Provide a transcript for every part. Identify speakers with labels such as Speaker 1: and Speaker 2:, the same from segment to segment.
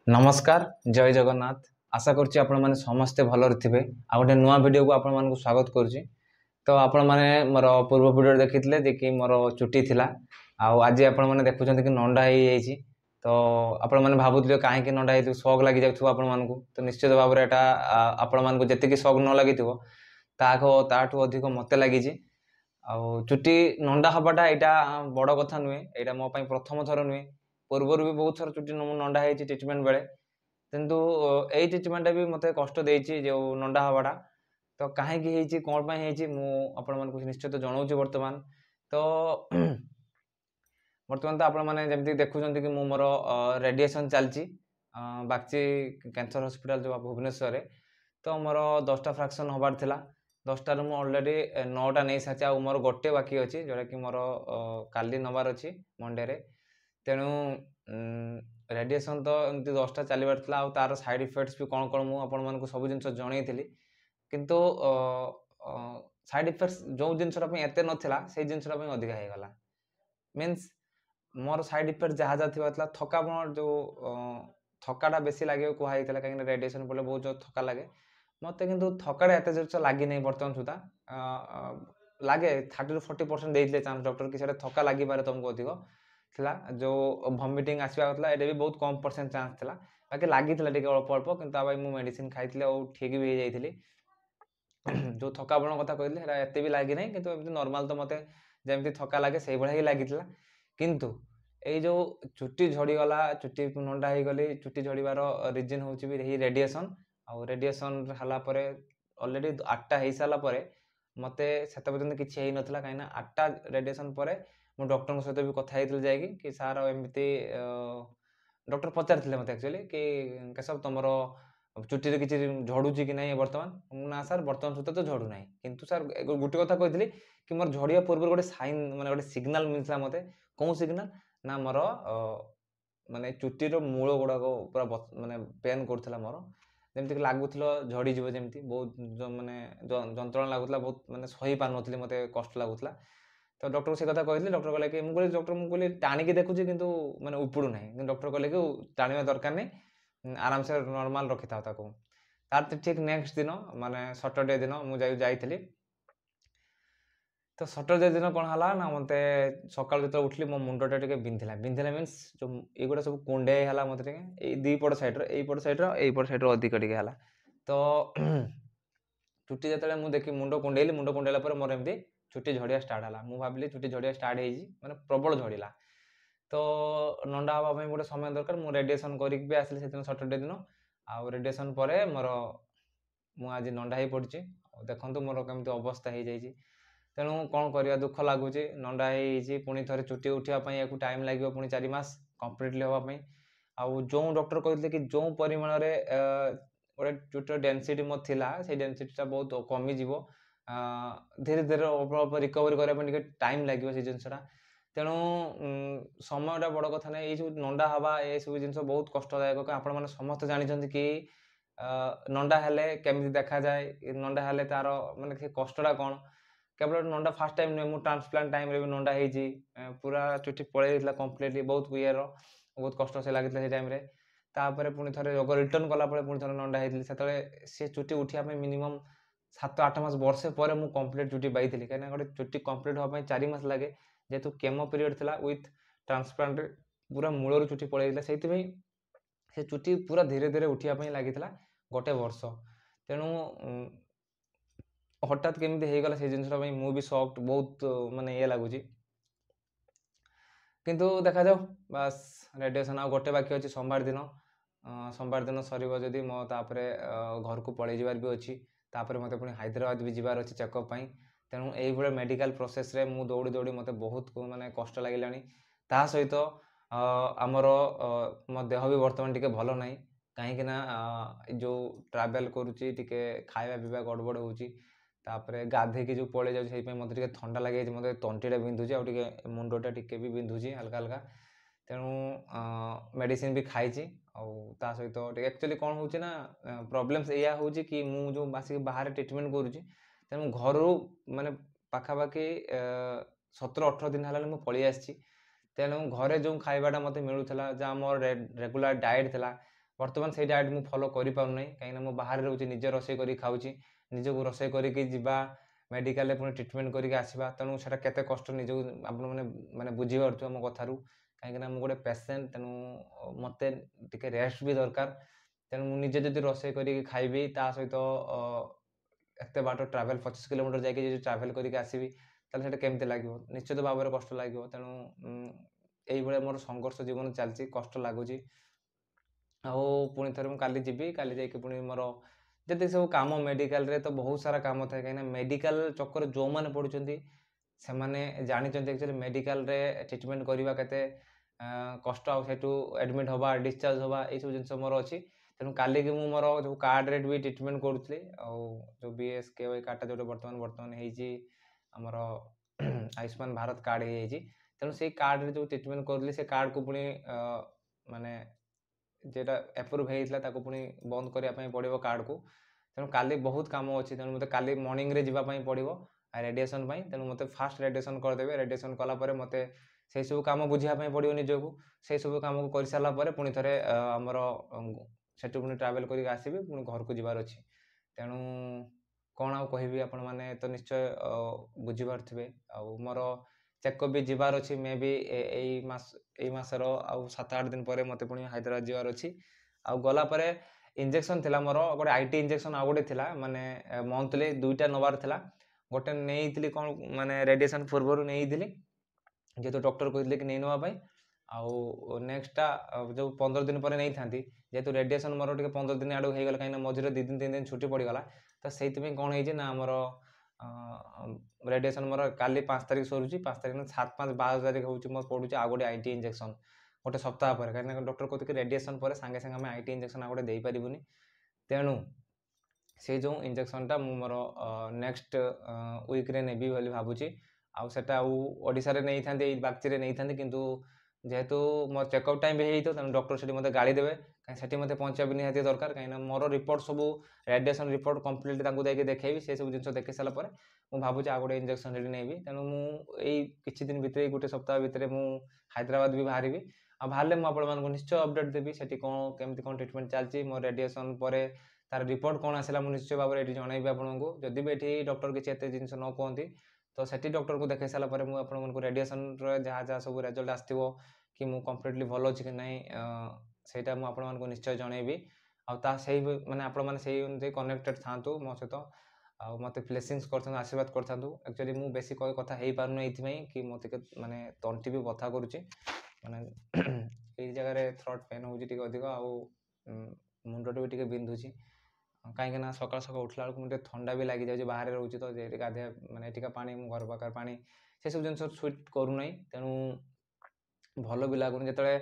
Speaker 1: नमस्कार जय जगन्नाथ। आशा करुच्ची आपण मैंने समस्ते भलर थे। आ गए नुआ वीडियो को आपण मानक स्वागत करुच्ची। तो आपण मैंने मोर पूर्व वीडियो देखी जे कि मोर चुट्टी थिला आज आपण मैंने देखुं कि नंडा हो जाइए। तो आपण मैंने भावुले कहीं नंडा हो शौक लगी जाऊ आपण मानक। तो निश्चित भाव में यहाँ आपण मानक जी शौक न लगी ताठू अधिक मत लगी। चुट्टी नंडा हवाटा यहाँ बड़ कथा नुहे, यहाँ मो प्रथम थर नुहे। पूर्वर भी बहुत थर चुट्टी नंडा है ट्रिटमेंट बेले, किंतु यही ट्रिटमेंट भी मत कष्ट देती जो नंडा हवाटा। तो कहीं कौन मुझे निश्चित जनाऊँ बर्तमान। तो बर्तमान तो आपण मैंने जमी देखुं कि मोर रेडिएशन चलती बागची कैंसर हॉस्पिटल जो भुवनेश्वर। तो मोर 10टा फ्रैक्शन हबार थिला। 10टार मुझे अलरेडी 9टा नहीं सारी आ मोर गोटे बाकी अच्छी जोटा कि मोर काली नबार अच्छी मंडे। तेणु रेडिएशन तो एमती 10टा चलबार था। तार साइड इफेक्ट्स भी कौन कौन मुझे सब जिन जनई किंतु साइड इफेक्ट्स जो जिनसा एत नाला से जिनसा अधिका हो गला। मीन्स मोर साइड इफेक्ट जहाँ जहाँ थी थकापण जो थकाटा बेसी लगे कहुई कहीं रेडिएशन पड़े बहुत जो थका लगे मत कि थकाटा एत जोर लगी नहीं बर्तमान सुधा लगे 30-40% देते चांस डॉक्टर कि थका लगी पारे तुमको अधिक थिला। जो वॉमिटिंग आसवा था ये भी बहुत कम परसेंट चांस था बाकी लगी अल्प अल्प कि मुझे मेडिसिन खाई ठीक भी हो जाती। जो थकापण कथा कहते एत भी लगी ना कि नॉर्मल तो मत जमी थका लगे से भाई ही लगी किंतु ये जो चुट्टी झड़ीगला चुट्टी नंडा हो गली चुट्टी झड़ार रिजन हूँ रेडिएशन आउ रेडिएशन है अलरेडी 8टा हो सारापर मत से पर्यटन किसी नाला कहीं 8टा रेडिएशन पर मुझे डॉक्टर सहित भी कथा कि सार एमती डॉक्टर पचार मत एक्चुअली कि केशव तुम चुट्टी किसी झड़ू कि नहीं बर्तमान ना सर बर्तमान सुधा तो झड़ू ना किंतु सर गोटे कथा कही कि मोर झड़िया पूर्व गोटे साइन माने गोटे सिग्नाल मिलता मत कौन सिग्नाल ना मोर माने चुट्टीर मूल गुड़ाक पूरा माने पेन करूला मोर जमीक लगुल झड़ी जमी बहुत माने जंत्रणा लगुला बहुत माने सही पार नी मत कष्ट लगुला। तो डॉक्टर से कथा कहली डॉक्टर कहले कि मुझे डॉक्टर मुझे टाणिकी देखुची किंतु माने उपड़ू ना कि डॉक्टर कहले कि टाणिया दरकार नहीं आराम से नॉर्मल रखी था तार ठीक नेक्स्ट दिन माने सैटरडे दिन मुझे जाइली। तो सैटरडे दिन कौन है ना मत सकाल जो उठली मो मुंडटा टे बिंधिला बिंधिला मीनस जो युवा सब कुंडे है मत दीपट सैड्र यपट सैड्र अधिक टे है। तो चुट्टी जो मुझे देखी मुंड कुंडेला मोर एमती चुट्टी झड़िया स्टार्ट है। मुझे भाविली चुट्टी झड़िया स्टार्ट हो प्रबल झड़ला। तो नंडा हाँवाई गोटे समय दरकार मुझे रेडिएशन करी आसली से सैटरडे दिन आउ रेडिएशन पर मोर मुझे नंडा हो पड़ी देखो मोर केमती अवस्था हो जाए। तेणु कौन करवा दुख लगुच नंडा हो पुणी थे चुट्टी उठापी या टाइम लगे पुणी 4 मास कम्प्लीटली हाँपाई। आउ जो डॉक्टर कहते कि जो परिमाण गोटे चुट्टीर डेनसीटी मत थिला से डेनसीटा बहुत कमिज धीरे धीरे अल्प अल्प रिकवरी करने टाइम लगे से जिनसा। तेणु समयटा बड़ कथा ना ये सब नंडा हवा ये सब जिन बहुत कष्टदायक आपण मैंने समस्त जानते कि नंडा हेले केमी देखा जाए नंडा हेले तार माने कष्टा कौन केवल नंडा फास्ट टाइम नुहे मुझे ट्रांसप्लांट टाइम रे भी नंडा हो पूरा चुट्टी पलैला कम्प्लीटली बहुत ईयर बहुत कष्ट से लगी से टाइम तापर पुणी थे रोग रिटर्न कलापर पुणी थे नंडा होते से चुट्टी उठापी मिनिमम 7-8 मास वर्षे पर मुझे कम्प्लीट चुट्टी पाई कहीं गोटे चुट्टी कम्प्लीट हाँपाई 4 मास लगे जेहेतु केमो पीरियड था विथ ट्रांसप्लांट पूरा मूलर चुट्टी पलैला से चुट्टी पूरा धीरे धीरे उठापी लगी गोटे वर्ष। तेणु हठात केमी होगला से जिनसा मुझे सॉफ्ट बहुत माने ये लगुच किंतु देखा जाओ बस रेडिएशन आ गोटे बाकी अच्छी सोमवार दिन सर जदि मो तापर घर को पलि जबार भी अच्छी तापर मत पुणी हैदराबाद भी जबार अच्छी चेकअप। तेणु ये मेडिकल प्रोसेस रे मु दौड़ी दौड़ी मत बहुत माने कष्ट लगे ता सहित आमर मो देह भी बर्तमान टी भल ना कहीं जो ट्रावेल करुच्ची टी खाଇବା पीवा गड़बड़ होपर गाधे जो पलि जाऊँ मत ठंडा लगे मत तंटीटा बिंधुची आगे मुंडटा टी भी बिंधुची हल्का हल्का। तेणु मेडिसिन भी खाई ता सहित एक्चुअली कौन होना प्रोब्लेम्स या हूँ कि मुझे आसिक बाहर ट्रिटमेंट करुच्ची तेणु घर माने पाखापाखि 17-18 दिन है मुझे पलि आसी। तेणु घरे जो खाइबाटा मत मिलूला जहाँ मोर रेगुलर डाएट था ବର୍ତ୍ତମାନ ସେଇ ଡାଏଟ୍ ମୁଁ ଫଲୋ କରିପାରୁନାହିଁ, କାହିଁକିନା ମୁଁ ବାହାରେ ରହୁଛି, ନିଜେ ରୋଷେଇ କରିକି ଖାଉଛି, ନିଜକୁ ରୋଷେଇ କରିକି ଯିବା, ମେଡ଼ିକାଲରେ ପୁଣି ଟ୍ରିଟମେଣ୍ଟ କରିକି ଆସିବା, ତେଣୁ ସେଇଟା କେତେ କଷ୍ଟ ନିଜକୁ ଆପଣମାନେ ମାନେ ବୁଝିପାରୁଥିବେ ମୋ କଥାରୁ, କାହିଁକିନା ମୁଁ ଗୋଟେ ପେସେଣ୍ଟ, ତେଣୁ ମୋତେ ଟିକେ ରେଷ୍ଟ ବି ଦରକାର। ତେଣୁ ମୁଁ ନିଜେ ଯଦି ରୋଷେଇ କରିକି ଖାଇବି, ତା ସହିତ ଏତେ ବାଟ ଟ୍ରାଭେଲ୍ 25 କିଲୋମିଟର ଯାଇକି ଯଦି ଟ୍ରାଭେଲ୍ କରିକି ଆସିବି, ତାହେଲେ ସେଇଟା କେମିତି ଲାଗିବ? ନିଶ୍ଚିତ ଭାବରେ କଷ୍ଟ ଲାଗିବ। ତେଣୁ ଏଇଭଳିଆ ମୋର ସଂଘର୍ଷ ଜୀବନ ଚାଲିଛି, କଷ୍ଟ ଲାଗୁଛି। ଆଉ ପୁଣି ଥରେ ମୁଁ କାଲି ଯିବି, କାଲି ଯାଇକି ପୁଣି ମୋର ଯେତିକି ସବୁ କାମ ମେଡ଼ିକାଲରେ ତ ବହୁତ ସାରା କାମ ଥାଏ, କାହିଁକିନା ମେଡ଼ିକାଲ ଚକ୍କରରେ ଯେଉଁମାନେ ପଡ଼ୁଛନ୍ତି ସେମାନେ ଜାଣିଛନ୍ତି ଆକ୍ଚୁଆଲି ମେଡ଼ିକାଲରେ ଟ୍ରିଟମେଣ୍ଟ କରିବା କେତେ କଷ୍ଟ, ଆଉ ସେଠୁ ଆଡ଼ମିଟ୍ ହେବା, ଡିସଚାର୍ଜ ହେବା, ଏଇସବୁ ଜିନିଷ ମୋର ଅଛି। ତେଣୁ କାଲିକି ମୁଁ ମୋର ଯେଉଁ କାର୍ଡ଼ରେ ବି ଟ୍ରିଟମେଣ୍ଟ କରୁଥିଲି, ଆଉ ଯେଉଁ BSKY କାର୍ଡ଼ଟା ଯେଉଁଟା ବର୍ତ୍ତମାନ ହେଇଛି ଆମର ଆୟୁଷ୍ମାନ ଭାରତ କାର୍ଡ଼ ହେଇଯାଇଛି। ତେଣୁ ସେଇ କାର୍ଡ଼ରେ ଯେଉଁ ଟ୍ରିଟମେଣ୍ଟ କରୁଥିଲି, ସେ କାର୍ଡ଼କୁ ପୁଣି ମାନେ যেটা ଆପ୍ରୁଭ୍ ହେଇଥିଲା ତାକୁ ପୁଣି ବନ୍ଦ କରିବା ପାଇଁ ପଡ଼ିବ କାର୍ଡ଼କୁ। ତେଣୁ କାଲି ବହୁତ କାମ ଅଛି, ତେଣୁ ମୋତେ କାଲି ମର୍ଣ୍ଣିଂରେ ଯିବା ପାଇଁ ପଡ଼ିବ ରେଡ଼ିଏସନ୍ ପାଇଁ। ତେଣୁ ମୋତେ ଫାଷ୍ଟ ରେଡ଼ିଏସନ୍ କରିଦେବେ, ରେଡ଼ିଏସନ୍ କଲା ପରେ ମୋତେ ସେହିସବୁ କାମ ବୁଝିବା ପାଇଁ ପଡ଼ିବ ନିଜକୁ। ସେହିସବୁ କାମକୁ କରିସାରିଲା ପରେ ପୁଣି ଥରେ ଆମର ସେଠୁ ପୁଣି ଟ୍ରାଭେଲ୍ କରିକି ଆସିବି, ପୁଣି ଘରକୁ ଯିବାର ଅଛି। ତେଣୁ କ'ଣ ଆଉ କହିବି, ଆପଣମାନେ ତ ନିଶ୍ଚୟ ବୁଝିପାରୁଥିବେ। ଆଉ ମୋର ଚେକଅପ୍ ବି ଯିବାର ଅଛି, ମେ ବି ଏଇ ମାସର ଆଉ 7-8 ଦିନ ପରେ ମୋତେ ପୁଣି ହାଇଦ୍ରାବାଦ ଯିବାର ଅଛି। ଆଉ ଗଲା ପରେ ଇଞ୍ଜେକ୍ସନ୍ ଥିଲା ମୋର, ଗୋଟେ IT ଇଞ୍ଜେକ୍ସନ୍ ଆଉ ଗୋଟେ ଥିଲା, ମାନେ ମନ୍ଥଲି 2ଟା ନେବାର ଥିଲା। ଗୋଟେ ନେଇଥିଲି କ'ଣ ମାନେ ରେଡ଼ିଏସନ୍ ପୂର୍ବରୁ ନେଇଥିଲି, ଯେହେତୁ ଡକ୍ଟର କହିଥିଲେ କି ନେଇ ନେବା ପାଇଁ। ଆଉ ନେକ୍ସଟଟା ଯେଉଁ 15 ଦିନ ପରେ ନେଇଥାନ୍ତି, ଯେହେତୁ ରେଡ଼ିଏସନ୍ ମୋର ଟିକେ 15 ଦିନ ଆଡ଼କୁ ହେଇଗଲା, କାହିଁକିନା ମଝିରେ 2 ଦିନ 3 ଦିନ ଛୁଟି ପଡ଼ିଗଲା। ତ ସେଇଥିପାଇଁ କ'ଣ ହେଇଛି ନା, ଆମର ରେଡ଼ିଏସନ୍ ମୋର କାଲି 5 ତାରିଖ ସରୁଛି, 5 ତାରିଖ 7-5-12 ତାରିଖ ହେଉଛି ମୋର ପଡ଼ୁଛି ଆଉ ଗୋଟେ IT ଇଞ୍ଜେକ୍ସନ୍, ଗୋଟେ ସପ୍ତାହ ପରେ। କାହିଁକିନା ଡକ୍ଟର କହୁଥିଲେ ରେଡ଼ିଏସନ୍ ପରେ ସାଙ୍ଗେ ସାଙ୍ଗେ ଆମେ IT ଇଞ୍ଜେକ୍ସନ୍ ଆଉ ଗୋଟେ ଦେଇପାରିବୁନି। ତେଣୁ ସେଇ ଯେଉଁ ଇଞ୍ଜେକ୍ସନ୍ଟା ମୁଁ ମୋର ନେକ୍ସଟ ୱିକ୍ରେ ନେବି ବୋଲି ଭାବୁଛି। ଆଉ ସେଟା ଆଉ ଓଡ଼ିଶାରେ ନେଇଥାନ୍ତି, ଏଇ ବାକ୍ଚିରେ ନେଇଥାନ୍ତି, କିନ୍ତୁ ଯେହେତୁ ମୋର ଚେକଅପ୍ ଟାଇମ୍ ବି ହେଇଯାଇଥିବ, ତେଣୁ ଡକ୍ଟର ସେଠି ମୋତେ ଗାଳି ଦେବେ, କାହିଁକି ସେଠି ମୋତେ ପହଞ୍ଚିବା ବି ନିହାତି ଦରକାର। କାହିଁକିନା ମୋର ରିପୋର୍ଟ ସବୁ ରେଡ଼ିଏସନ୍ ରିପୋର୍ଟ କମ୍ପ୍ଲିଟ୍ ତାଙ୍କୁ ଯାଇକି ଦେଖେଇବି। ସେସବୁ ଜିନିଷ ଦେଖେଇ ସାରିଲା ପରେ ମୁଁ ଭାବୁଛି ଆଉ ଗୋଟେ ଇଞ୍ଜେକ୍ସନ୍ ସେଠି ନେବି। ତେଣୁ ମୁଁ ଏଇ କିଛି ଦିନ ଭିତରେ, ଏଇ ଗୋଟେ ସପ୍ତାହ ଭିତରେ ମୁଁ ହାଇଦ୍ରାବାଦ ବି ବାହାରିବି। ଆଉ ବାହାରିଲେ ମୁଁ ଆପଣମାନଙ୍କୁ ନିଶ୍ଚୟ ଅପଡ଼େଟ୍ ଦେବି, ସେଠି କ'ଣ କେମିତି କ'ଣ ଟ୍ରିଟମେଣ୍ଟ ଚାଲିଛି, ମୋ ରେଡ଼ିଏସନ୍ ପରେ ତାର ରିପୋର୍ଟ କ'ଣ ଆସିଲା ମୁଁ ନିଶ୍ଚୟ ଭାବରେ ଏଠି ଜଣାଇବି ଆପଣଙ୍କୁ। ଯଦି ବି ଏଠି ଡକ୍ଟର କିଛି ଏତେ ଜିନିଷ ନ କୁହନ୍ତି, ତ ସେଠି ଡକ୍ଟରକୁ ଦେଖେଇ ସାରିଲା ପରେ ମୁଁ ଆପଣମାନଙ୍କୁ ରେଡ଼ିଏସନ୍ର ଯାହା ଯାହା ସବୁ ରେଜଲ୍ଟ ଆସିଥିବ, କି ମୁଁ କମ୍ପ୍ଲିଟଲି ଭଲ ଅଛି କି ନାହିଁ, ସେଇଟା ମୁଁ ଆପଣମାନଙ୍କୁ ନିଶ୍ଚୟ ଜଣାଇବି। ଆଉ ସେଇ ମାନେ ଆପଣମାନେ ସେଇ ଅନୁଯାୟୀ କନେକ୍ଟେଡ଼୍ ଥାଆନ୍ତୁ ମୋ ସହିତ, ଆଉ ମୋତେ ବ୍ଲେସିଂସ୍ କରିଥାନ୍ତୁ, ଆଶୀର୍ବାଦ କରିଥାନ୍ତୁ। ଆକ୍ଚୁଆଲି ମୁଁ ବେଶୀ କଥା ହେଇପାରୁନି ଏଇଥିପାଇଁ କି ମୋତେ ମାନେ ତଣ୍ଟି ବି ବଥା କରୁଛି, ମାନେ ଏଇ ଜାଗାରେ ଥ୍ରୋଟ୍ ପେନ୍ ହେଉଛି ଟିକେ ଅଧିକ, ଆଉ ମୁଣ୍ଡଟା ବି ଟିକେ ବିନ୍ଧୁଛି। କାହିଁକିନା ସକାଳୁ ସକାଳୁ ଉଠିଲା ବେଳକୁ ମୋତେ ଥଣ୍ଡା ବି ଲାଗିଯାଉଛି, ବାହାରେ ରହୁଛି ତ, ଯେ ଗାଧୋଇବା ମାନେ ଏଠିକା ପାଣି, ମୁଁ ଘର ପାଖରେ ପାଣି, ସେସବୁ ଜିନିଷ ସୁଟ୍ କରୁନାହିଁ। ତେଣୁ ଭଲ ବି ଲାଗୁନି। ଯେତେବେଳେ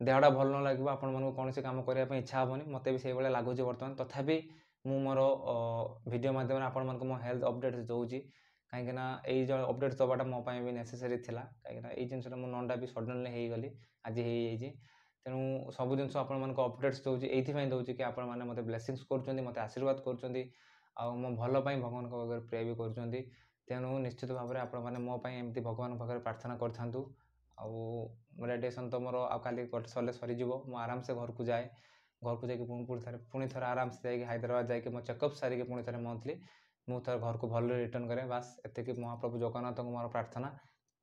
Speaker 1: ଦେହଟା ଭଲ ନ ଲାଗିବ, ଆପଣମାନଙ୍କୁ କୌଣସି କାମ କରିବା ପାଇଁ ଇଚ୍ଛା ହେବନି। ମୋତେ ବି ସେଇଭଳିଆ ଲାଗୁଛି ବର୍ତ୍ତମାନ। ତଥାପି ମୁଁ ମୋର ଭିଡ଼ିଓ ମାଧ୍ୟମରେ ଆପଣମାନଙ୍କୁ ମୋ ହେଲ୍ଥ ଅପଡ଼େଟ୍ସ ଦେଉଛି, କାହିଁକିନା ଏଇ ଯେଉଁ ଅପଡ଼େଟ୍ସ ଦେବାଟା ମୋ ପାଇଁ ବି ନେସେସରି ଥିଲା। କାହିଁକିନା ଏଇ ଜିନିଷଟା ମୁଁ ନଣ୍ଡା ବି ସଡନ୍ଲି ହେଇଗଲି, ଆଜି ହେଇଯାଇଛି। ତେଣୁ ସବୁ ଜିନିଷ ଆପଣମାନଙ୍କୁ ଅପଡ଼େଟ୍ସ ଦେଉଛି, ଏଇଥିପାଇଁ ଦେଉଛି କି ଆପଣମାନେ ମୋତେ ବ୍ଲେସିଂସ୍ କରୁଛନ୍ତି, ମୋତେ ଆଶୀର୍ବାଦ କରୁଛନ୍ତି, ଆଉ ମୋ ଭଲ ପାଇଁ ଭଗବାନଙ୍କ ପାଖରେ ପ୍ରେ ବି କରୁଛନ୍ତି। ତେଣୁ ନିଶ୍ଚିତ ଭାବରେ ଆପଣମାନେ ମୋ ପାଇଁ ଏମିତି ଭଗବାନଙ୍କ ପାଖରେ ପ୍ରାର୍ଥନା କରିଥାନ୍ତୁ। ଆଉ ରେଡ଼ିଏସନ୍ ତ ମୋର ଆଉ କାଲି ଗୋଟେ ସରିଯିବ, ମୁଁ ଆରାମସେ ଘରକୁ ଯାଏ। ଘରକୁ ଯାଇକି ପୁଣି ଥରେ ଆରାମସେ ଯାଇକି ହାଇଦ୍ରାବାଦ ଯାଇକି ମୋ ଚେକଅପ୍ ସାରିକି ପୁଣି ଥରେ ମନ୍ଥଲି ମୁଁ ଥରେ ଘରକୁ ଭଲରେ ରିଟର୍ଣ୍ଣ କରେ। ବାସ୍ ଏତିକି ମହାପ୍ରଭୁ ଜଗନ୍ନାଥଙ୍କୁ ମୋର ପ୍ରାର୍ଥନା।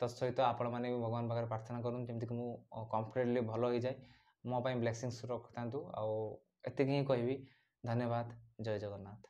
Speaker 1: ତତ୍ ସହିତ ଆପଣମାନେ ବି ଭଗବାନ ପାଖରେ ପ୍ରାର୍ଥନା କରନ୍ତୁ, ଯେମିତିକି ମୁଁ କମ୍ପ୍ଲିଟଲି ଭଲ ହେଇଯାଏ। ମୋ ପାଇଁ ବ୍ଲେସିଂସ୍ ରଖିଥାନ୍ତୁ। ଆଉ ଏତିକି ହିଁ କହିବି। ଧନ୍ୟବାଦ। ଜୟ ଜଗନ୍ନାଥ।